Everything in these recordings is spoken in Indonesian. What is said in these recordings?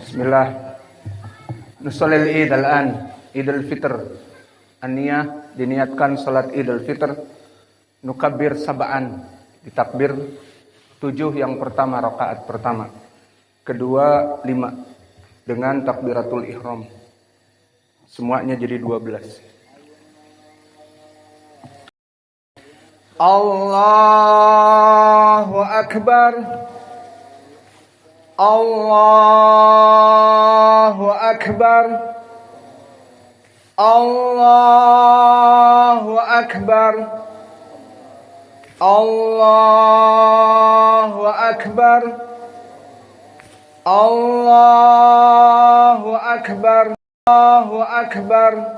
Bismillah. Nusallil Id al-an, Idul Fitr. An-niyah diniatkan salat Idul Fitr. Nukabbir sab'an, ditakbir 7 yang pertama rakaat pertama. Kedua 5 dengan takbiratul ihram. Semuanya jadi 12. Allahu Akbar. Allahu Akbar. Allahu Akbar. Allahu Akbar. Allahu Akbar. Allahu Akbar.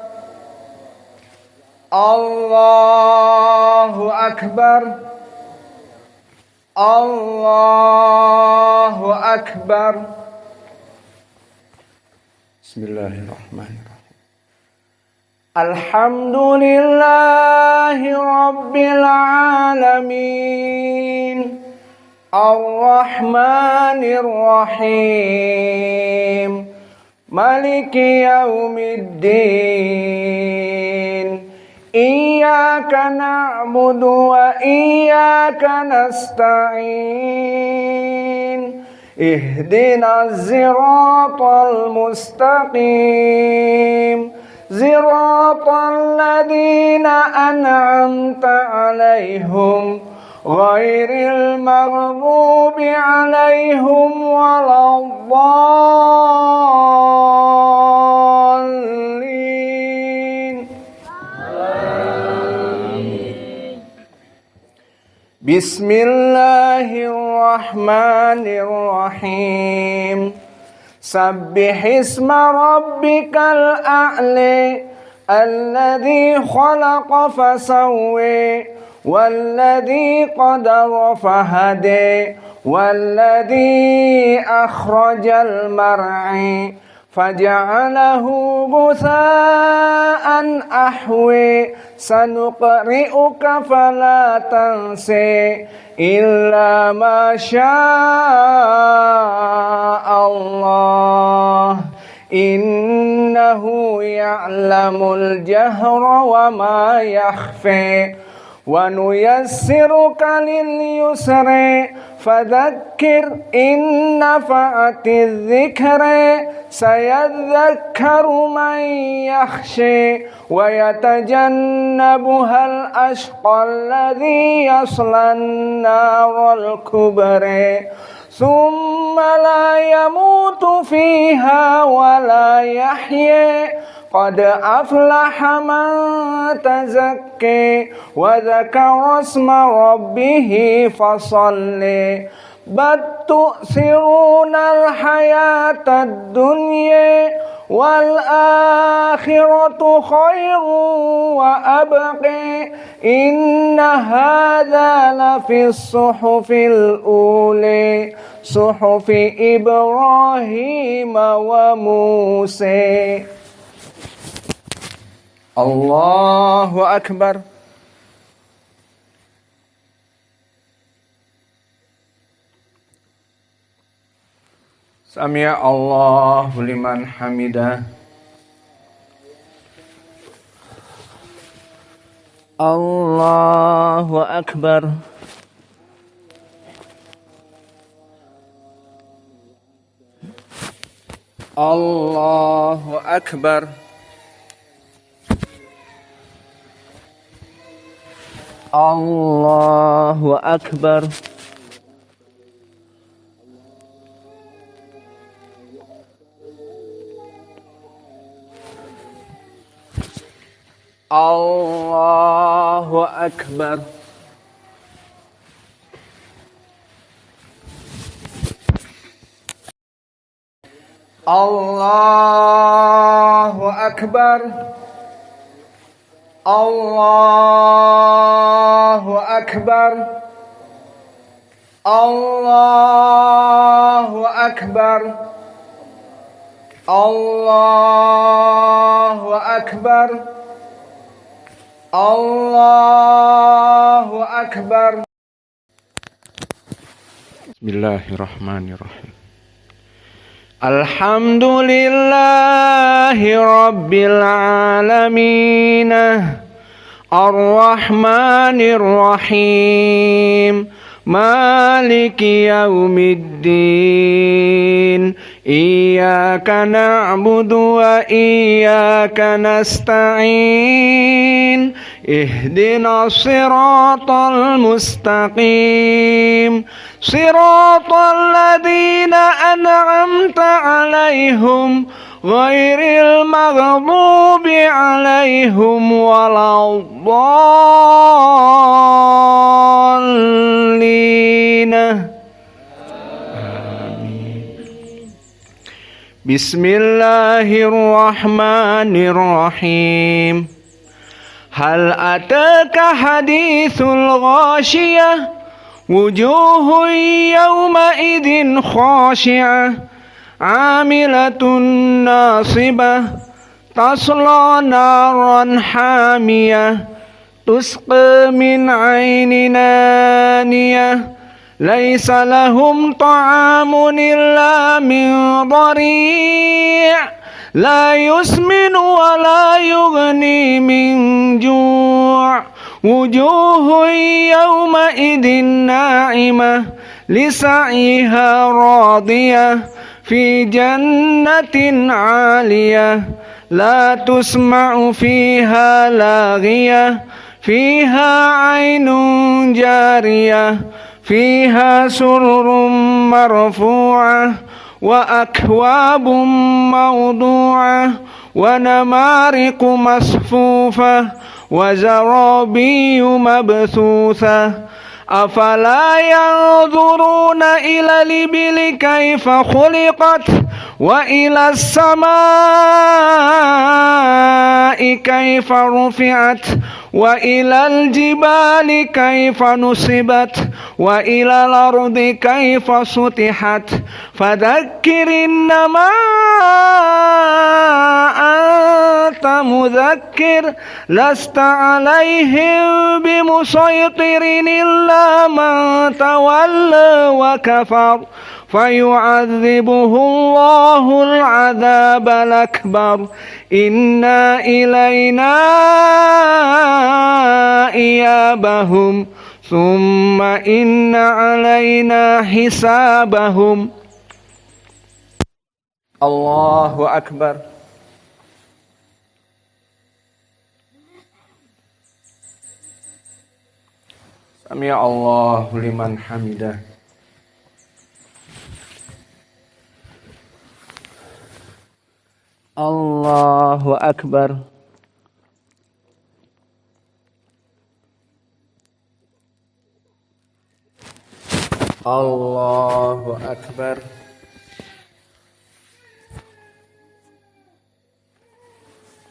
Allahu Akbar. Allahu Akbar. Bismillahirrahmanirrahim. Alhamdulillahi Rabbil Alamin. Ar-Rahmanir Rahim. Maliki Yaumiddin. Iyyaka na'budu wa iyyaka nasta'in. Ihdinas siratal mustaqim. Siratal ladzina an'amta 'alaihim ghairil maghdubi 'alaihim waladdallin. Bismillahirrahmanirrahim. Sabbihisma rabbikal a'la alladzi khalaqa fasawwa walladzi qadara fahada walladzi akhrajal mar'a faja'alahu ghusaa'an ahwa sanuqri'uka fala tansa illa ma sya'allah innahu ya'lamul jahra wa ma yakhfa wa nuyassiruka lil yusra fadhakkir in nafa'atiz dhikra sayadhakkaru man yakhsha wa yatajannabuhal ashqal ladzi yaslan naral kubra thumma la yamutu fiha wa la yahya qad aflaha man tazakka wa dzakara isma rabbih fasalli bal tu'thirunal hayatad dunya wal akhiratu khairun wa abqa inna hadza lafis suhufil ula suhufi Ibrahim wa Musa. Allahu Akbar. Sami'a Allahu liman hamidah. Allahu Akbar. Allahu Akbar. Allahu Akbar. Allahu Akbar. Allahu Akbar. Allahu Akbar. Allahu Akbar. Allahu Akbar. Allahu Akbar. Bismillahirrahmanirrahim. Alhamdulillahi Rabbil Alamin, Ar-Rahmanir Rahim, Maliki Yaumiddin. Iyyaka na'budu wa iyyaka nasta'in. Ihdinas siratal mustaqim, siratal ladzina an'amta 'alaihim ghairil maghdubi 'alaihim waladdallin. Bismillahirrahmanirrahim. Hal ataka hadithul ghashiyah, wujuhun yawma idin khashi'ah, amilatun nasibah, tasla naran hamiyah, tusqa min ainin aniyah, laisa lahum ta'amun illa min dhari', la yusmin wa la yughni min ju', wujuhun yawma idin na'imah, lisa'yiha radiyah, fi jannatin 'aliyah, la tusma'u fiha laghiyah, fiha 'ainun jariyah, fiha sururun marfu'ah, wa akwabun mawdu'ah, wa namariqu masfufah, wa zarabiyu mabthusah. Afala yanzuruna ila libili kaifa khuliqat, wa ila samai kaifa rufi'at, wa ila aljibali kaifa nusibat, wa ila al-ardi kaifa sutihat. Fadzakkir innama anta mudzakkir, lasta alaihim bimusaytirin illa man tawalla wa kafar, fayu'adzibuhu Allahul 'adzabal akbar. Inna ilayna iyabahum, thumma inna alayna hisabahum. Allahu Akbar. Sami'a Allahu liman hamidah. Allahu Akbar. Allahu Akbar.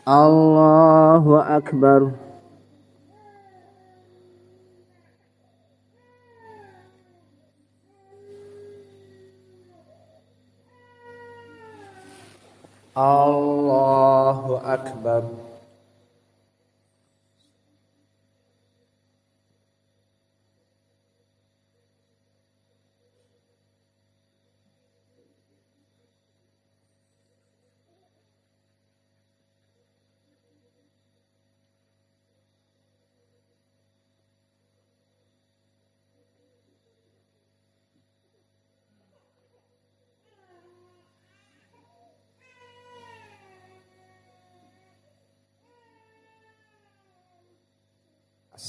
Allahu Akbar. Allahu Akbar.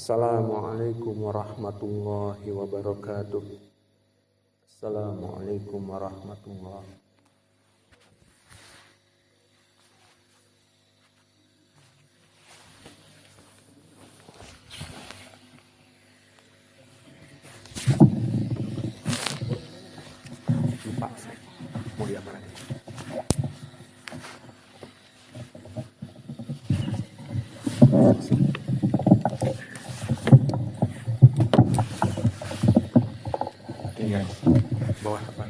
Assalamualaikum warahmatullahi wabarakatuh. Assalamualaikum warahmatullahi. Lupa saya mau diapa lagi? Bawah apa?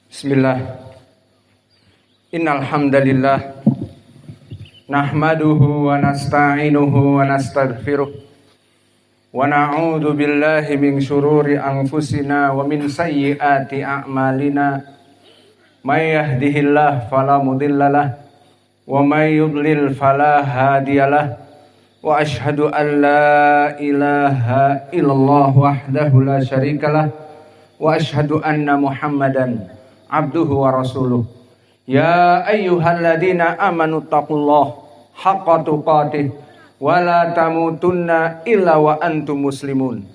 Bismillah. Innal hamdalillah nahmaduhu wa nasta'inuhu wa nastaghfiruh wa na'udzu billahi min syururi anfusina wa min sayyiati a'malina may yahdihillahu fala mudhillalah wa may yudlil fala hadiyalah wa asyhadu an la ilaha illallah wahdahu la syarikalah wa asyhadu anna Muhammadan abduhu wa rasuluh. Ya ayyuhalladzina amanu taqullaha haqqa tuqatih wa la tamutunna illa wa antum muslimun.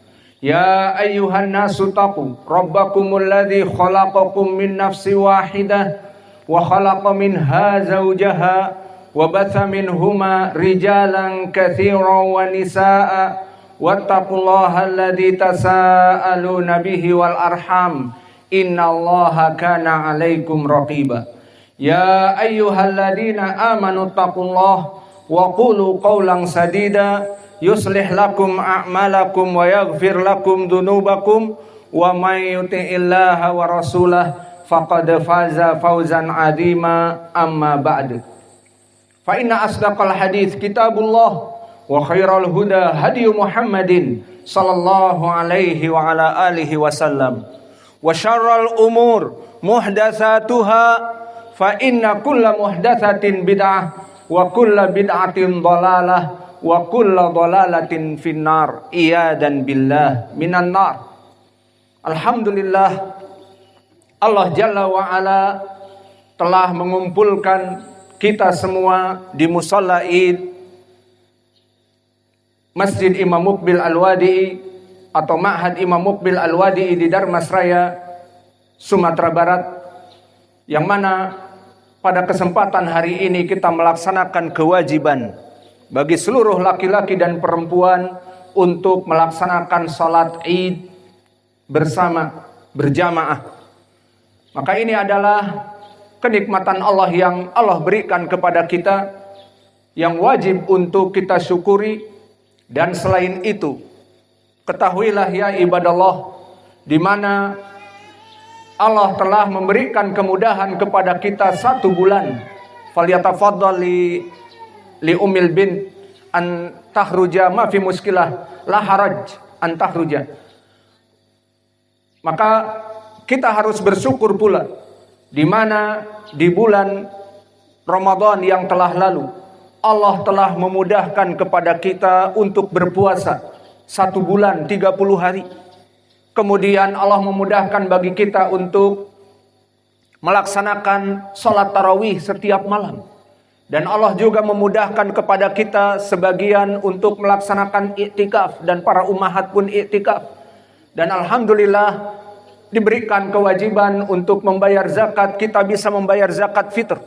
Ya ayyuhan nasu taqu rabbakumul ladzi khalaqakum min nafsin wahidah wa khalaqa minha zawjaha wa batha minhuma rijalan katsiran wa nisaa'a wattaqullaha alladzi tasaaluna bihi wal arham innallaha kana 'alaikum raqiba. Ya ayyuhalladzina amanu taqullaha wa qulu qawlan sadida yuslih lakum a'malakum wa yaghfir lakum dhunubakum wa may yuti'illaha wa rasulahu faqad faza fawzan 'azima amma ba'du. Fa inna asdaqal hadits kitabullah wa khairal huda hadiyu Muhammadin sallallahu alaihi wa ala alihi wasallam wa syarral umur muhdatsatuha fa inna kulla muhdatsatin bid'ah wa kulla bid'atin dhalalah wa kulla dhalalatin finnar iyadan billah minan nar. Alhamdulillah, Allah Jalla wa Ala telah mengumpulkan kita semua di musalla Id Masjid Imam Muqbil Al-Wadi'i atau Ma'had Imam Muqbil Al-Wadi'i di Darmasraya, Sumatera Barat, yang mana pada kesempatan hari ini kita melaksanakan kewajiban bagi seluruh laki-laki dan perempuan untuk melaksanakan salat Id bersama, berjamaah. Maka ini adalah kenikmatan Allah yang Allah berikan kepada kita yang wajib untuk kita syukuri. Dan selain itu, ketahuilah ya ibadallah, di mana Allah telah memberikan kemudahan kepada kita 1 bulan. Falyatafaddal li ummil bint an tahruja ma fi muskilah la haraj an tahruja. Maka kita harus bersyukur pula di mana di bulan Ramadan yang telah lalu Allah telah memudahkan kepada kita untuk berpuasa 1 bulan 30 hari. Kemudian Allah memudahkan bagi kita untuk melaksanakan sholat tarawih setiap malam. Dan Allah juga memudahkan kepada kita sebagian untuk melaksanakan iktikaf, dan para ummahat pun iktikaf. Dan alhamdulillah diberikan kewajiban untuk membayar zakat, kita bisa membayar zakat fitr.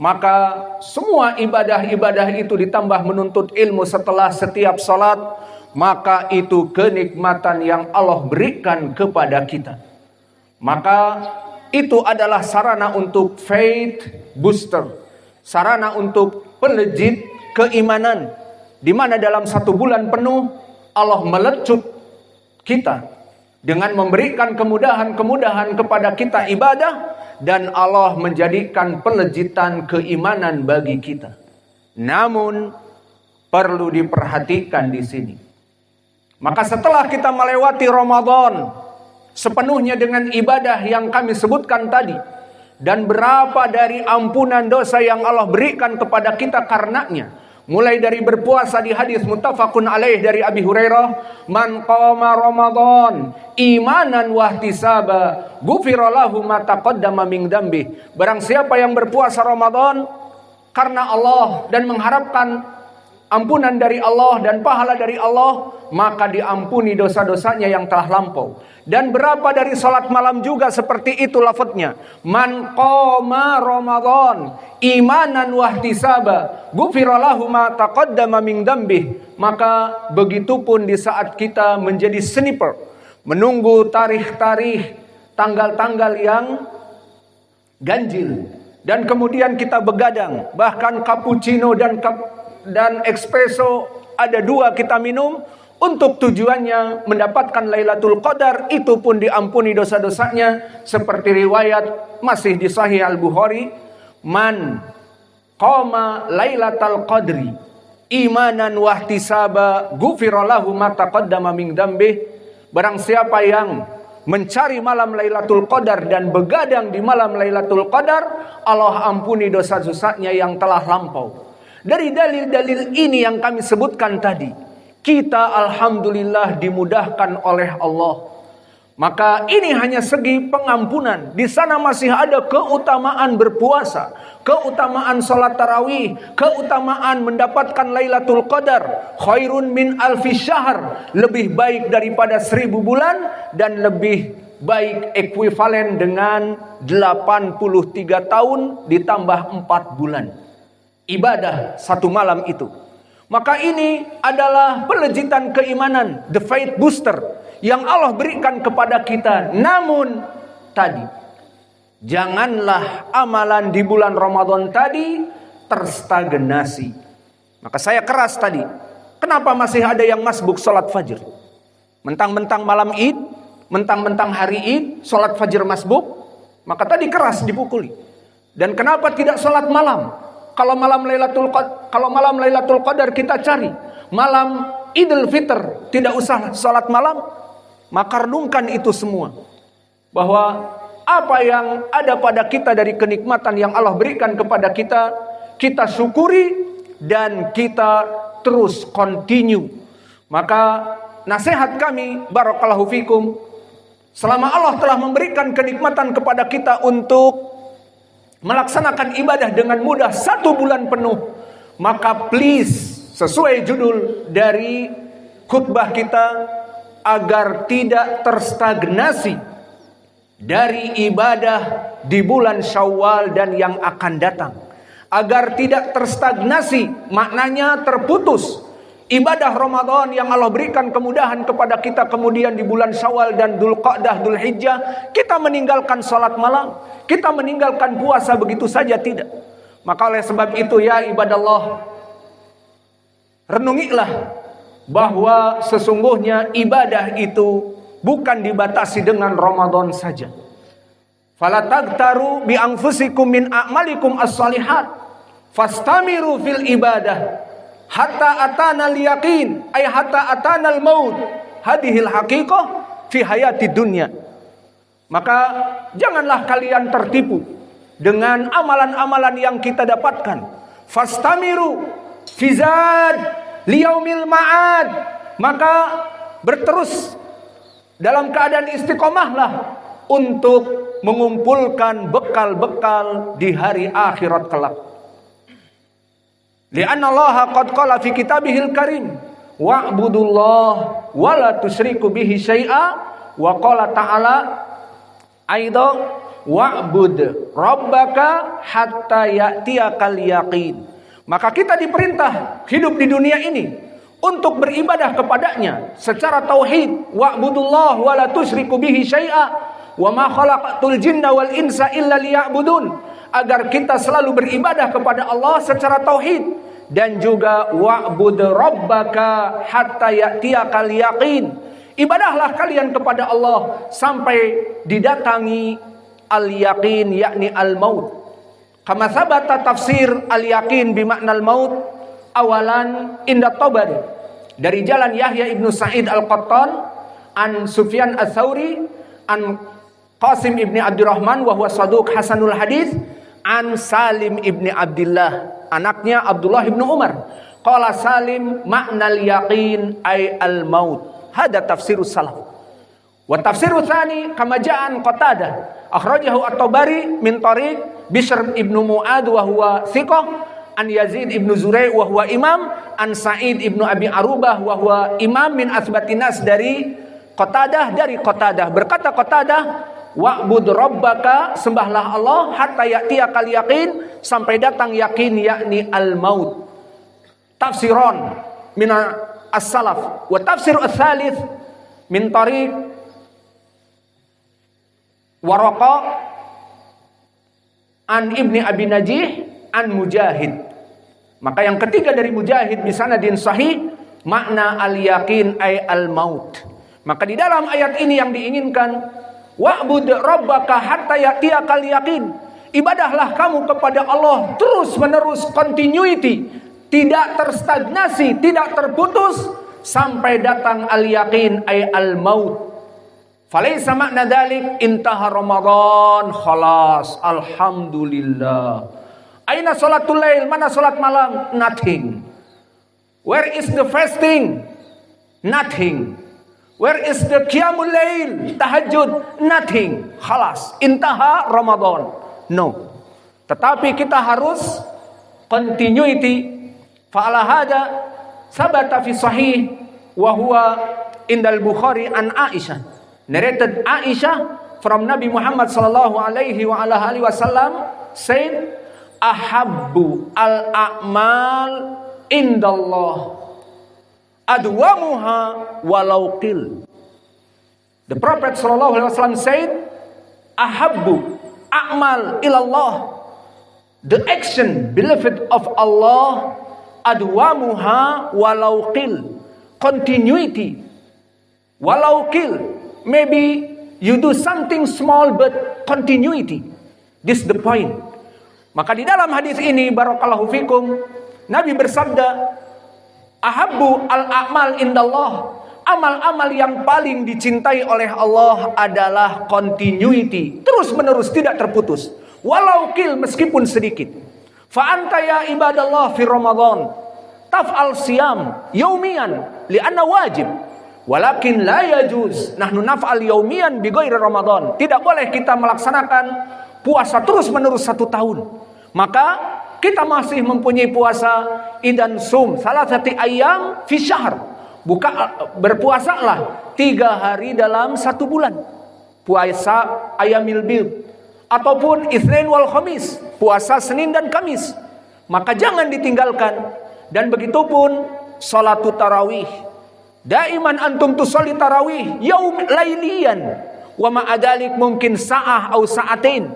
Maka semua ibadah-ibadah itu ditambah menuntut ilmu setelah setiap salat, maka itu kenikmatan yang Allah berikan kepada kita. Maka itu adalah sarana untuk faith booster, sarana untuk pelejit keimanan, di mana dalam 1 bulan penuh Allah melecut kita dengan memberikan kemudahan-kemudahan kepada kita ibadah, dan Allah menjadikan pelejitan keimanan bagi kita. Namun perlu diperhatikan di sini. Maka setelah kita melewati Ramadan sepenuhnya dengan ibadah yang kami sebutkan tadi, dan berapa dari ampunan dosa yang Allah berikan kepada kita karenanya, mulai dari berpuasa di hadis muttafaqun alaih dari Abi Hurairah, man qama Ramadan imanan wahtisaba ghufira lahu ma taqaddama min dzambi. Barang siapa yang berpuasa Ramadan karena Allah dan mengharapkan ampunan dari Allah dan pahala dari Allah, maka diampuni dosa-dosanya yang telah lampau. Dan berapa dari salat malam juga seperti itu lafadznya. Man qama Ramadan imanan wahtisaba ghufira lahu ma taqaddama min dzambi. Maka begitupun di saat kita menjadi sniper, menunggu tarikh-tarikh, tanggal-tanggal yang ganjil, dan kemudian kita begadang, bahkan cappuccino dan espresso ada 2 kita minum untuk tujuannya mendapatkan Lailatul Qadar, itu pun diampuni dosa-dosanya, seperti riwayat masih di Sahih Al-Bukhari, man qama lailatal qadri imanan wahtisaba ghufira lahu ma taqaddama min dzambih. Barang siapa yang mencari malam Lailatul Qadar dan begadang di malam Lailatul Qadar, Allah ampuni dosa-dosanya yang telah lampau. Dari dalil-dalil ini yang kami sebutkan tadi, kita alhamdulillah dimudahkan oleh Allah. Maka ini hanya segi pengampunan. Di sana masih ada keutamaan berpuasa, keutamaan salat tarawih, keutamaan mendapatkan Lailatul Qadar. Khairun min alfi syahr, lebih baik daripada 1000 bulan dan lebih baik ekuivalen dengan 83 tahun ditambah 4 bulan ibadah satu malam itu. Maka ini adalah pelejitan keimanan, the faith booster yang Allah berikan kepada kita. Namun tadi, janganlah amalan di bulan Ramadan tadi terstagnasi. Maka saya keras tadi, kenapa masih ada yang masbuk sholat fajr? Mentang-mentang malam Id, mentang-mentang hari Id, sholat fajr masbuk. Maka tadi keras dipukuli. Dan kenapa tidak sholat malam? Kalau malam Lailatul Qadar kita cari, malam Idul Fitr tidak usah salat malam. Maka renungkan itu semua, bahwa apa yang ada pada kita dari kenikmatan yang Allah berikan kepada kita, kita syukuri dan kita terus continue. Maka nasihat kami, barakallahu fikum, selama Allah telah memberikan kenikmatan kepada kita untuk melaksanakan ibadah dengan mudah 1 bulan penuh, maka please, sesuai judul dari khutbah kita, agar tidak terstagnasi dari ibadah di bulan Syawal dan yang akan datang. Agar tidak terstagnasi, maknanya terputus ibadah Ramadan yang Allah berikan kemudahan kepada kita, kemudian di bulan Syawal dan Dzulqa'dah, Dzulhijjah kita meninggalkan salat malam, kita meninggalkan puasa begitu saja, tidak. Maka oleh sebab itu ya ibadallah, renungilah bahwa sesungguhnya ibadah itu bukan dibatasi dengan Ramadan saja. Fala tagtaru bi anfusikum min a'malikum as-salihat fastamiru fil ibadah hatta atana al-yaqin, ay hatta atana al-maut, hadhil haqiqah fi hayati dunya. Maka janganlah kalian tertipu dengan amalan-amalan yang kita dapatkan. Fastamiru fi zad liyaumil ma'ad, maka berterus dalam keadaan istiqomahlah untuk mengumpulkan bekal-bekal di hari akhirat kelak. Li'anna Allah qad qala fi kitabihil karim wa'budullah wa la tusyriku bihi syai'a, wa qala ta'ala aidha wa'bud rabbaka hatta ya'tiyakal yaqin. Maka kita diperintah hidup di dunia ini untuk beribadah kepadanya secara tauhid, wa'budullah wa la tusyriku bihi syai'a wa ma khalaqatul jinna wal insa illa liya'budun, agar kita selalu beribadah kepada Allah secara tauhid, dan juga wa'bud rabbaka hatta ya'tiyakal yaqin, ibadahlah kalian kepada Allah sampai didatangi al-yaqin, yakni al-maut. Kama sabata tafsir al-yaqin bimakna al-maut awalan inda Tabari, dari jalan Yahya ibnu Sa'id al-Qattan an Sufyan al-Thawri an Qasim ibni Abdurrahman wa huwa saduq hasanul hadis an Salim ibni Abdullah, anaknya Abdullah ibnu Umar. Qala Salim maknal yaqin ay al-maut. Hada tafsirus salaf. Wa tafsirus tsani kama ja'an Qatadah akhrajahu at-Tabari min tariq Bishr ibnu Mu'ad wa huwa thiqah an Yazid ibnu Zurai' wa huwa imam an Sa'id ibnu Abi Arubah wa huwa imam min asbatin nas, dari Qatadah, berkata Qatadah, wa'bud rabbaka, sembahlah Allah, hatta ya'tiyakal yaqin, sampai datang yakin, yakni al-maut. Tafsiron min as-salaf. Wa tafsir ats-tsalits min tariq Waraqa an Ibni Abi Najih an Mujahid. Maka yang ketiga dari Mujahid di sanadin sahih, makna al-yaqin ay al-maut. Maka di dalam ayat ini yang diinginkan, wa'bud rabbaka hatta ya'tiyakal yaqin, ibadahlah kamu kepada Allah terus menerus, continuity, tidak terstagnasi, tidak terputus sampai datang al-yaqin ay al-maut. Falaisa makna dzalik intaha Ramadan khalas, alhamdulillah. Aina salatul lail, mana salat malam? Nothing. Where is the fasting? Nothing. Where is the qiyamul lail, tahajud? Nothing. Khalas, intaha Ramadan. No. Tetapi kita harus continuity. Fa'ala hada sabata fi sahih wa huwa indal Bukhari an Aisyah. Narrated Aisyah from Nabi Muhammad sallallahu alaihi wa ala alihi wasallam said, ahabbu al-a'mal indallah adwamuha walau qil. The Prophet sallallahu alaihi wasallam said, ahabbu a'mal ilallah, the action beloved of Allah, adwamuha walau qil, continuity, walau qil. Maybe you do something small but continuity. This is the point. Maka di dalam hadis ini barakallahu fikum, Nabi bersabda, ahabbu al-a'mal indallah, amal-amal yang paling dicintai oleh Allah adalah continuity, terus menerus tidak terputus, walau qil, meskipun sedikit. Fa anta ya ibadallah fi Ramadan taf'al siyam yaumiyan li'anna wajib. Walakin la yajuz nahnu naf'al yaumiyan bi ghairi Ramadan. Tidak boleh kita melaksanakan puasa terus menerus 1 tahun. Maka kita masih mempunyai puasa idan sum salasati ayyam fi syahr. Berpuasalah 3 hari dalam 1 bulan. Puasa ayamil bid ataupun Itsnain wal Khamis, puasa Senin dan Kamis. Maka jangan ditinggalkan. Dan begitupun salatut tarawih. Daiman antum tusalli tarawih yaum lailian wa ma'adalik mungkin sa'ah atau sa'atain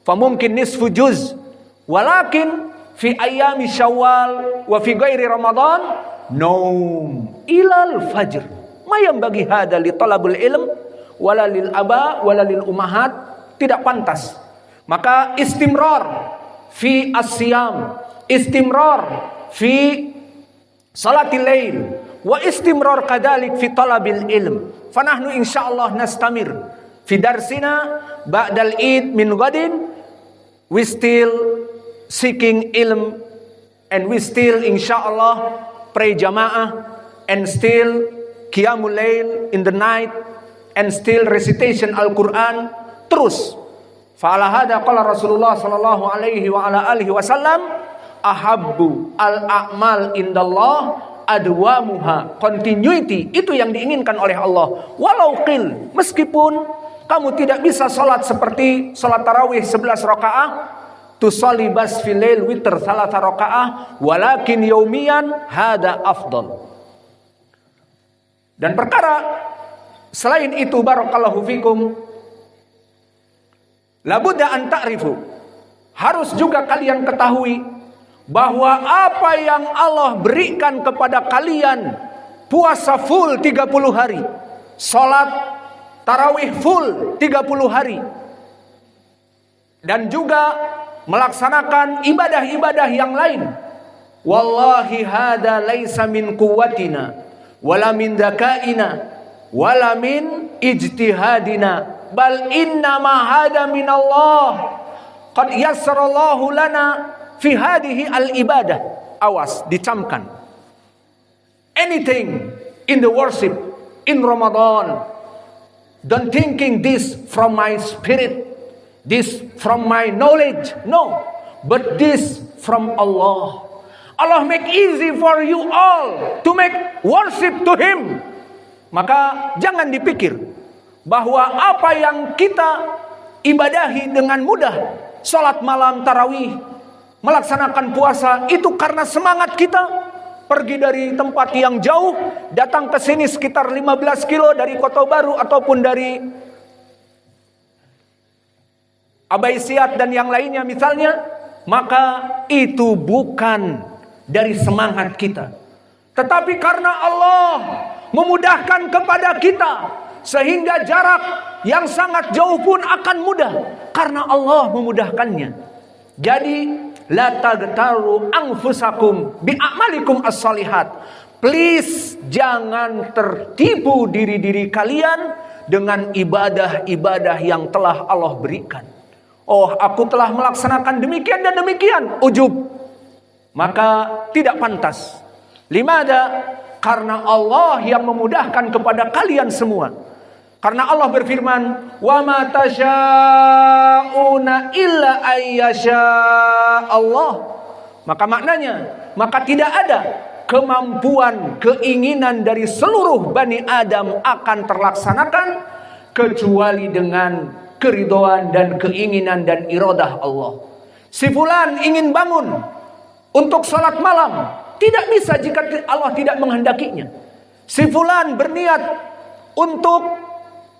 fa mungkin nisfu juz, walakin fi ayami syawal wa fi ghairi Ramadan naum ilal fajr ma yanbaghi hada li talabul ilm wala lil aba wala lil ummahat, tidak pantas. Maka istimrar fi asyam, istimrar fi salatil lail, wa istimrar kadalik fi talabil ilm. Fanahnu insyaallah nastamir fi darsina ba'dal id min ghadin. We still seeking ilm and we still insyaallah pray jamaah and still qiyamul lail in the night and still recitation Al-Quran terus. Fa'ala hada qala Rasulullah sallallahu alaihi wa ala alihi wasallam, ahabbu al-a'mal indallah adwamuha, continuity, itu yang diinginkan oleh Allah. Walau qil, meskipun kamu tidak bisa salat seperti salat tarawih 11 rakaah, tusalli bas fil lail witr 3 rakaah, walakin yaumiyan hada afdal. Dan perkara selain itu barakallahu fikum, labudda an ta'rifu, harus juga kalian ketahui bahwa apa yang Allah berikan kepada kalian, puasa full 30 hari, salat tarawih full 30 hari, dan juga melaksanakan ibadah-ibadah yang lain. Wallahi hada laisa min quwwatina wala min dzakaina wala min ijtihadina, bal inna ma hada min Allah. Qad yassarallahu lana fi hadhihi al-ibadah. Awas, dicamkan. Anything in the worship in Ramadan, don't thinking this from my spirit, this from my knowledge, no, but this from Allah. Allah make easy for you all to make worship to Him. Maka jangan dipikir bahwa apa yang kita ibadahi dengan mudah, salat malam tarawih, melaksanakan puasa, itu karena semangat kita pergi dari tempat yang jauh datang ke sini sekitar 15 kilo dari Kota Baru ataupun dari Abaisiat dan yang lainnya misalnya, maka itu bukan dari semangat kita, tetapi karena Allah memudahkan kepada kita sehingga jarak yang sangat jauh pun akan mudah karena Allah memudahkannya. Jadi la tagtaru anfusakum bi a'malikum as-solihat. Please jangan tertipu diri-diri kalian dengan ibadah-ibadah yang telah Allah berikan. Oh, aku telah melaksanakan demikian dan demikian, ujub. Maka tidak pantas. Limada? Karena Allah yang memudahkan kepada kalian semua. Karena Allah berfirman, "Wa ma tasyauna illa ayyasha Allah." Maka maknanya, maka tidak ada kemampuan, keinginan dari seluruh Bani Adam akan terlaksanakan kecuali dengan keridhaan dan keinginan dan iradah Allah. Si fulan ingin bangun untuk salat malam, tidak bisa jika Allah tidak menghendakinya. Si fulan berniat untuk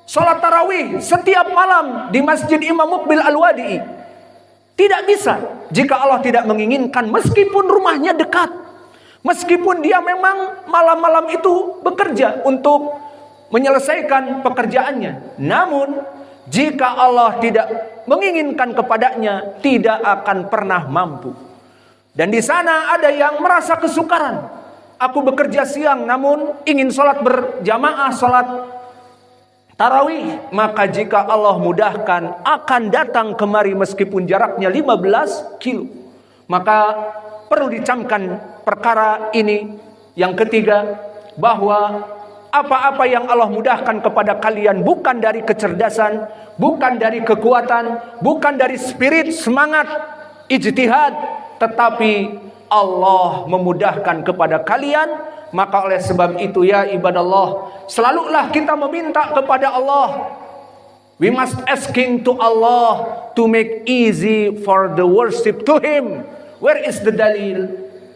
salat tarawih setiap malam di Masjid Imam Muqbil Al-Wadi'i, tidak bisa jika Allah tidak menginginkan, meskipun rumahnya dekat. Meskipun dia memang malam-malam itu bekerja untuk menyelesaikan pekerjaannya. Namun jika Allah tidak menginginkan kepadanya, tidak akan pernah mampu. Dan di sana ada yang merasa kesukaran. Aku bekerja siang namun ingin sholat berjamaah, sholat tarawih. Maka jika Allah mudahkan, akan datang kemari meskipun jaraknya 15 kilo. Maka perlu dicamkan perkara ini. Yang ketiga, bahwa apa-apa yang Allah mudahkan kepada kalian bukan dari kecerdasan, bukan dari kekuatan, bukan dari spirit, semangat, ijtihad, tetapi Allah memudahkan kepada kalian. Maka oleh sebab itu ya ibadallah, selalulah kita meminta kepada Allah. We must asking to Allah to make easy for the worship to Him. Where is the dalil?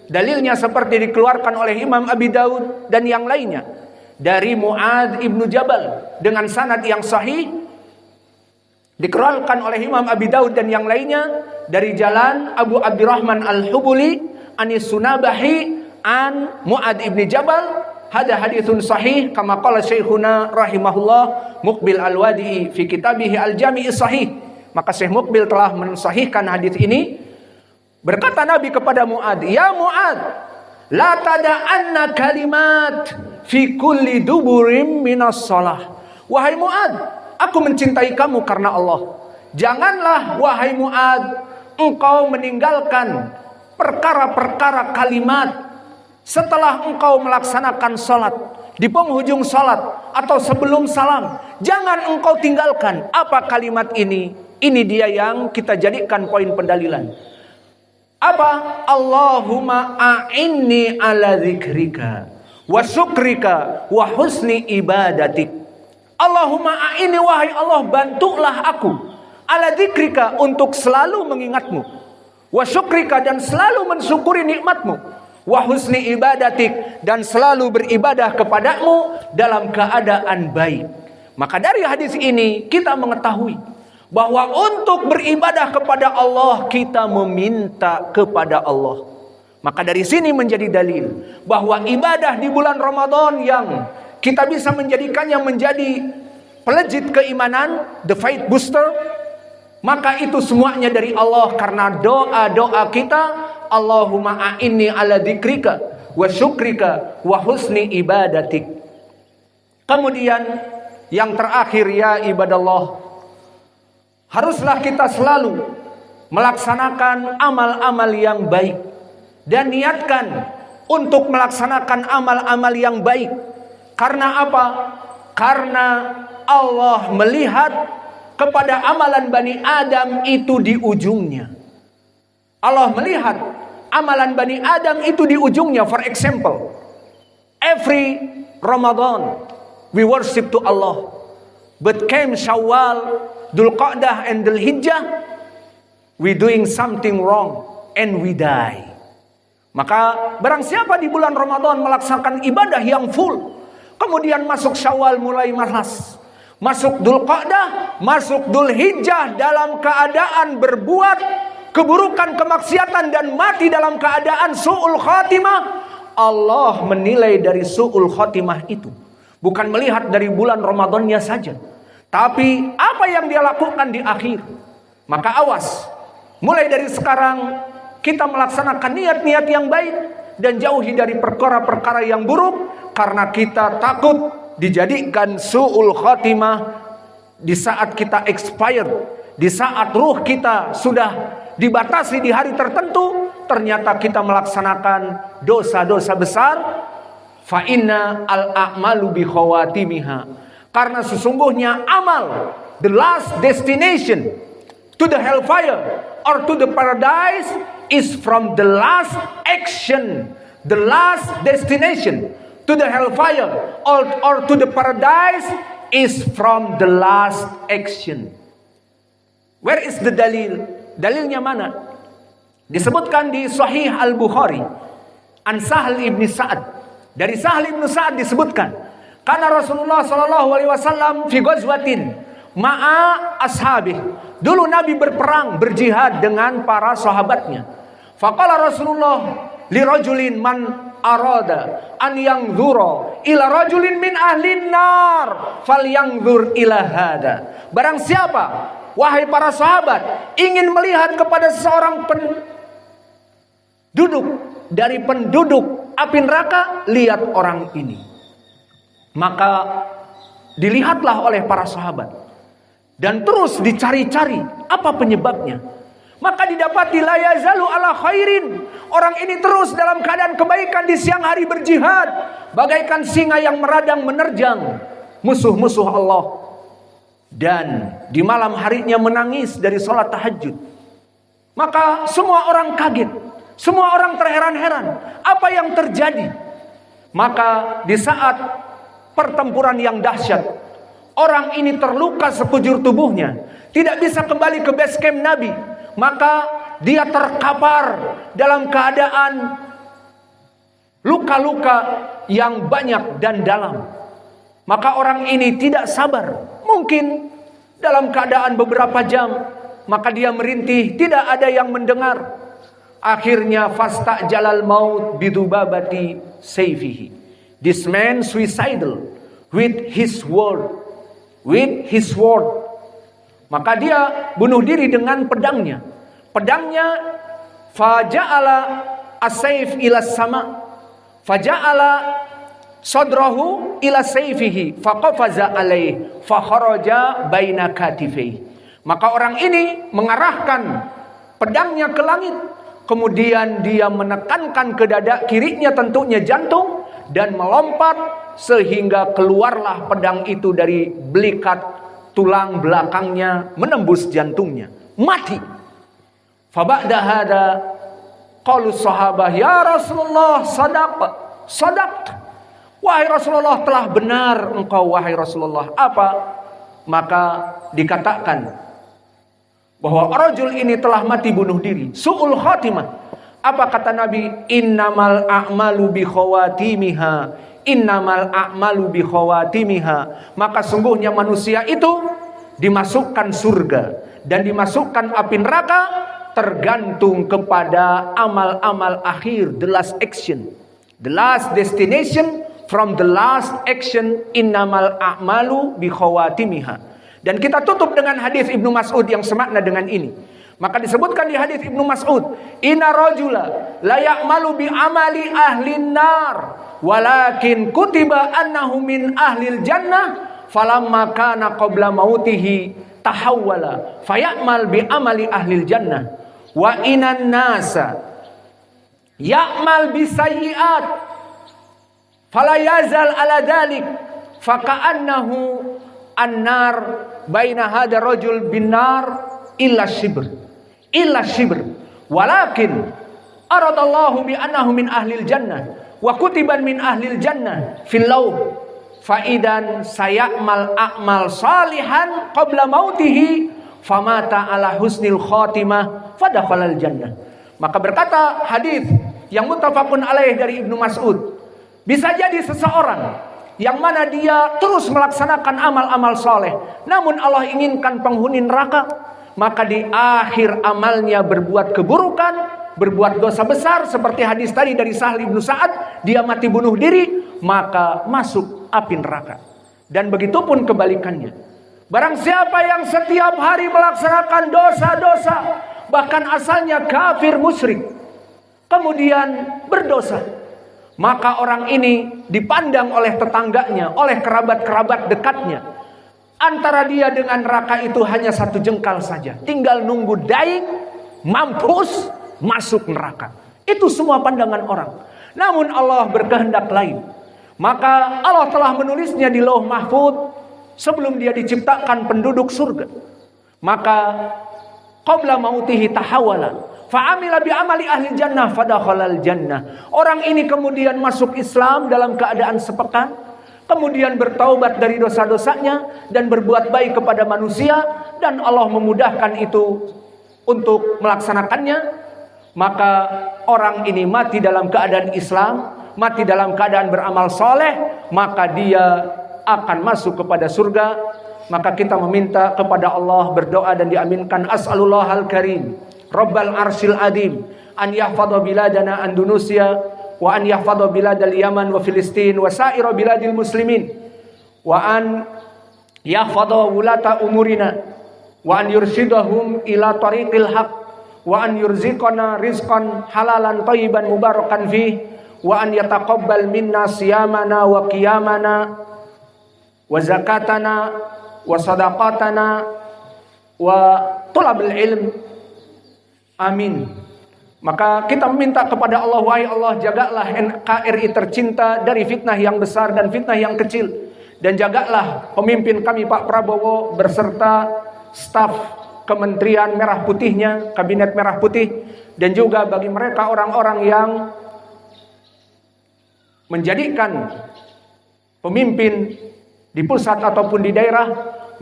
Dalilnya seperti dikeluarkan oleh Imam Abi Daud dan yang lainnya dari Mu'adz ibnu Jabal dengan sanad yang sahih, dikeluarkan oleh Imam Abi Daud dan yang lainnya dari jalan Abu Abdurrahman Al-Hubuli anis Sunabahi an Mu'adz ibnu Jabal. Hada haditsun sahih kama qala Syekhuna rahimahullah Muqbil Al-Wadi'i fi kitabih Al-Jami' Sahih. Maka Syekh Muqbil telah mensahihkan hadis ini. Berkata Nabi kepada Mu'adz, "Ya Mu'adz, la tada'anna kalimat fi kulli duburim minas shalah." Wahai Mu'adz, aku mencintai kamu karena Allah. Janganlah wahai Mu'adz engkau meninggalkan perkara-perkara kalimat setelah engkau melaksanakan salat, di penghujung salat atau sebelum salam. Jangan engkau tinggalkan. Apa kalimat ini? Ini dia yang kita jadikan poin pendalilan. Apa? Allahumma a'inni ala dzikrika wa syukrika wa husni ibadatik. Allahumma a'inni, wahai Allah, bantulah aku ala dzikrika, untuk selalu mengingatmu, wa syukrika, dan selalu mensyukuri nikmatmu, wa husni ibadatik, dan selalu beribadah kepadamu dalam keadaan baik. Maka dari hadis ini kita mengetahui bahwa untuk beribadah kepada Allah kita meminta kepada Allah. Maka dari sini menjadi dalil bahwa ibadah di bulan Ramadan yang kita bisa menjadikannya menjadi pelejit keimanan, the faith booster, maka itu semuanya dari Allah. Karena doa-doa kita, Allahumma a'inni ala dzikrika wa syukrika wa husni ibadatik. Kemudian yang terakhir ya ibadallah, haruslah kita selalu melaksanakan amal-amal yang baik dan niatkan untuk melaksanakan amal-amal yang baik. Karena apa? Karena Allah melihat kepada amalan Bani Adam itu di ujungnya. Allah melihat amalan Bani Adam itu di ujungnya. For example, every Ramadan we worship to Allah, but came Syawal, Dzul Qa'dah and Dzul Hijjah, we doing something wrong and we die. Maka barang siapa di bulan Ramadan melaksanakan ibadah yang full, kemudian masuk Syawal mulai malas, masuk Dzul Qa'dah, masuk Dzul Hijjah dalam keadaan berbuat keburukan, kemaksiatan, dan mati dalam keadaan su'ul khatimah, Allah menilai dari su'ul khatimah itu bukan melihat dari bulan Ramadannya saja, tapi apa yang dia lakukan di akhir. Maka awas, mulai dari sekarang kita melaksanakan niat-niat yang baik dan jauhi dari perkara-perkara yang buruk, karena kita takut dijadikan su'ul khatimah di saat kita expired, di saat ruh kita sudah dibatasi di hari tertentu, ternyata kita melaksanakan dosa-dosa besar. Fa inna al-a'malu bi khawatimiha, karena sesungguhnya amal, the last destination to the hellfire or to the paradise, is from the last action. The last destination to the hellfire or to the paradise is from the last action. Where is the dalil? Dalilnya mana? Disebutkan di Sahih Al-Bukhari an Sahal ibn Sa'ad. Dari Sahal ibn Sa'ad disebutkan, karena Rasulullah sallallahu alaihi wasallam fi ghazwatin ma'a ashabih. Dulu Nabi berperang, berjihad dengan para sahabatnya. Faqala Rasulullah li rajulin man arada an yanzura ila rajulin min ahlin nar falyanzur ila hada. Barang siapa, wahai para sahabat, ingin melihat kepada seorang penduduk dari penduduk api neraka, lihat orang ini. Maka dilihatlah oleh para sahabat dan terus dicari-cari apa penyebabnya. Maka didapati la yazalu ala khairin, orang ini terus dalam keadaan kebaikan di siang hari berjihad, bagaikan singa yang meradang menerjang musuh-musuh Allah, dan di malam harinya menangis dari sholat tahajud. Maka semua orang kaget, semua orang terheran-heran, apa yang terjadi? Maka di saat pertempuran yang dahsyat, orang ini terluka sekujur tubuhnya, tidak bisa kembali ke base camp Nabi. Maka dia terkapar dalam keadaan luka-luka yang banyak dan dalam. Maka orang ini tidak sabar, mungkin dalam keadaan beberapa jam, maka dia merintih, tidak ada yang mendengar. Akhirnya fastajalal maut bidubabati sayfihi. This man suicidal with his word. Maka dia bunuh diri dengan pedangnya. Pedangnya faja'ala as-sayf ila sama, faja'ala sadrahu ila sayfihi faqafaza alaih fakharaja baina katifai. Maka orang ini mengarahkan pedangnya ke langit, kemudian dia menekankan ke dada kirinya, tentunya jantung, dan melompat sehingga keluarlah pedang itu dari belikat tulang belakangnya menembus jantungnya, mati. Faba'da hada qalu sahabah ya Rasulullah sadaqta. Wahai Rasulullah, telah benar engkau wahai Rasulullah. Apa? Maka dikatakan bahwa rajul ini telah mati bunuh diri, su'ul khatimah. Apa kata Nabi? Innamal a'malu bi khawatimiha. Innamal a'malu bi khawatimiha. Maka sungguhnya manusia itu dimasukkan surga dan dimasukkan api neraka tergantung kepada amal-amal akhir, the last action, the last destination from the last action. Innamal a'malu bi khawatimiha. Dan kita tutup dengan hadis Ibnu Mas'ud yang semakna dengan ini. Maka disebutkan di hadis Ibnu Mas'ud, inna rajula la ya'malu bi amali ahlin nar walakin kutiba annahu min ahlil jannah falamma kana qabla mautihi tahawwala faya'mal bi amali ahlil jannah wa inan nasa ya'mal bi sayyi'at fala yazal ala dhalik faka'annahu an-nar baina hadha rajul bin nar illa shibr walakin aradallahu bi annahu min ahlil jannah wa kutiban min ahlil jannah fil lawh fa idan sayamal a'mal salihan qabla mautihi famata ala husnil khatimah fadakhalal jannah. Maka berkata hadis yang muttafaqun alaih dari Ibnu Mas'ud, bisa jadi seseorang yang mana dia terus melaksanakan amal-amal soleh, namun Allah inginkan penghuni neraka, maka di akhir amalnya berbuat keburukan, berbuat dosa besar, seperti hadis tadi dari Sahal ibn Sa'ad, dia mati bunuh diri, maka masuk api neraka. Dan begitu pun kebalikannya. Barang siapa yang setiap hari melaksanakan dosa-dosa, bahkan asalnya kafir musyrik, kemudian berdosa, maka orang ini dipandang oleh tetangganya, oleh kerabat-kerabat dekatnya, antara dia dengan neraka itu hanya satu jengkal saja. Tinggal nunggu daing, mampus, masuk neraka. Itu semua pandangan orang. Namun Allah berkehendak lain. Maka Allah telah menulisnya di Lauh Mahfuz sebelum dia diciptakan penduduk surga. Maka qabla mautihi tahawala fa'amila bi'amali ahli jannah fadakhalal jannah. Orang ini kemudian masuk Islam dalam keadaan sepekan, kemudian bertaubat dari dosa-dosanya dan berbuat baik kepada manusia, dan Allah memudahkan itu untuk melaksanakannya. Maka orang ini mati dalam keadaan Islam, mati dalam keadaan beramal soleh, maka dia akan masuk kepada surga. Maka kita meminta kepada Allah, berdoa dan diaminkan, as'alullahal karim rabbal arsyil adim an yahfadha biladana Indonesia wa an yahfadha biladal Yaman wa Filistin wa sa'ira biladil muslimin wa an yahfadha wulata umurina wa an yurshidahum ila tariqil haq wa an yurziqana rizqan halalan thayyiban mubarakan fih wa an yataqabbal minna siyamana wa qiyamana wa zakatana wa sadaqatana wa tulabul ilm. Amin. Maka kita meminta kepada Allah, wahai Allah, jagalah NKRI tercinta dari fitnah yang besar dan fitnah yang kecil, dan jagalah pemimpin kami Pak Prabowo berserta staf Kementerian Merah Putihnya, Kabinet Merah Putih, dan juga bagi mereka orang-orang yang menjadikan pemimpin di pusat ataupun di daerah,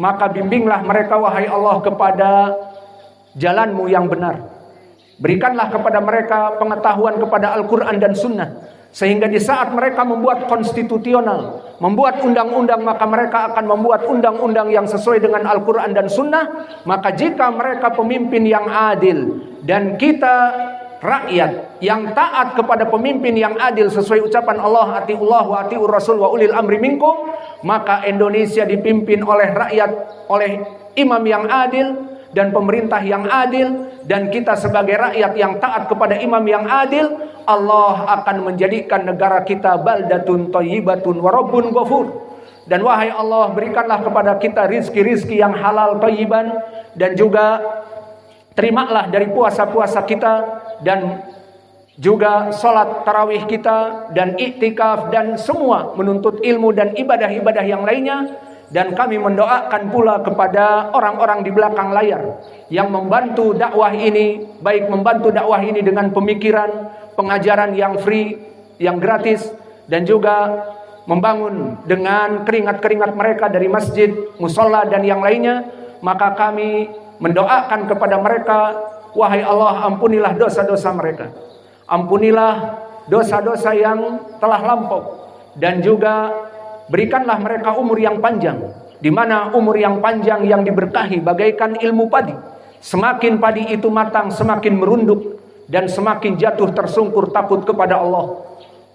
maka bimbinglah mereka wahai Allah kepada jalanmu yang benar. Berikanlah kepada mereka pengetahuan kepada Al-Quran dan Sunnah, sehingga di saat mereka membuat konstitusional, membuat undang-undang, maka mereka akan membuat undang-undang yang sesuai dengan Al-Quran dan Sunnah. Maka jika mereka pemimpin yang adil, dan kita rakyat yang taat kepada pemimpin yang adil sesuai ucapan Allah, atiullah wa atiur rasul wa ulil amri minkum, maka Indonesia dipimpin oleh rakyat, oleh imam yang adil dan pemerintah yang adil, dan kita sebagai rakyat yang taat kepada imam yang adil, Allah akan menjadikan negara kita baldatun thayyibatun wa rabbun ghafur. Dan wahai Allah, berikanlah kepada kita rizki-rizki yang halal thayyiban, dan juga terimalah dari puasa-puasa kita, dan juga sholat tarawih kita, dan iktikaf, dan semua menuntut ilmu dan ibadah-ibadah yang lainnya. Dan kami mendoakan pula kepada orang-orang di belakang layar yang membantu dakwah ini, baik membantu dakwah ini dengan pemikiran, pengajaran yang free, yang gratis, dan juga membangun dengan keringat-keringat mereka dari masjid, musola, dan yang lainnya. Maka kami mendoakan kepada mereka, wahai Allah, ampunilah dosa-dosa mereka, ampunilah dosa-dosa yang telah lampau, dan juga berikanlah mereka umur yang panjang, di mana umur yang panjang yang diberkahi bagaikan ilmu padi. Semakin padi itu matang, semakin merunduk dan semakin jatuh tersungkur takut kepada Allah.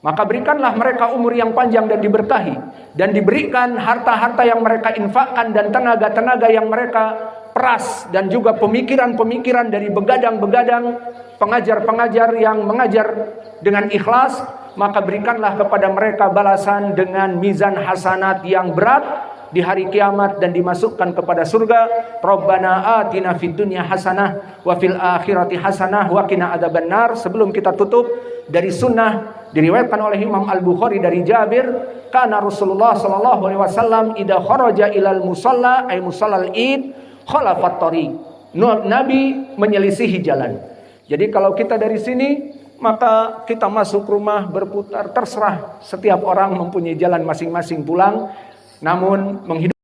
Maka berikanlah mereka umur yang panjang dan diberkahi, dan diberikan harta-harta yang mereka infakkan dan tenaga-tenaga yang mereka peras, dan juga pemikiran-pemikiran dari begadang-begadang pengajar-pengajar yang mengajar dengan ikhlas. Maka berikanlah kepada mereka balasan dengan mizan hasanat yang berat di hari kiamat, dan dimasukkan kepada surga. Rabbana atina fid dunya hasanah wa fil akhirati hasanah wa qina adzabannar. Sebelum kita tutup, dari sunnah diriwayatkan oleh Imam Al-Bukhari dari Jabir, kana Rasulullah sallallahu alaihi wasallam idza kharaja ilal musalla ay musallal id khalafat tariq. Nabi menyelisihi jalan. Jadi kalau kita dari sini, maka kita masuk rumah berputar, terserah, setiap orang mempunyai jalan masing-masing pulang. Namun menghidup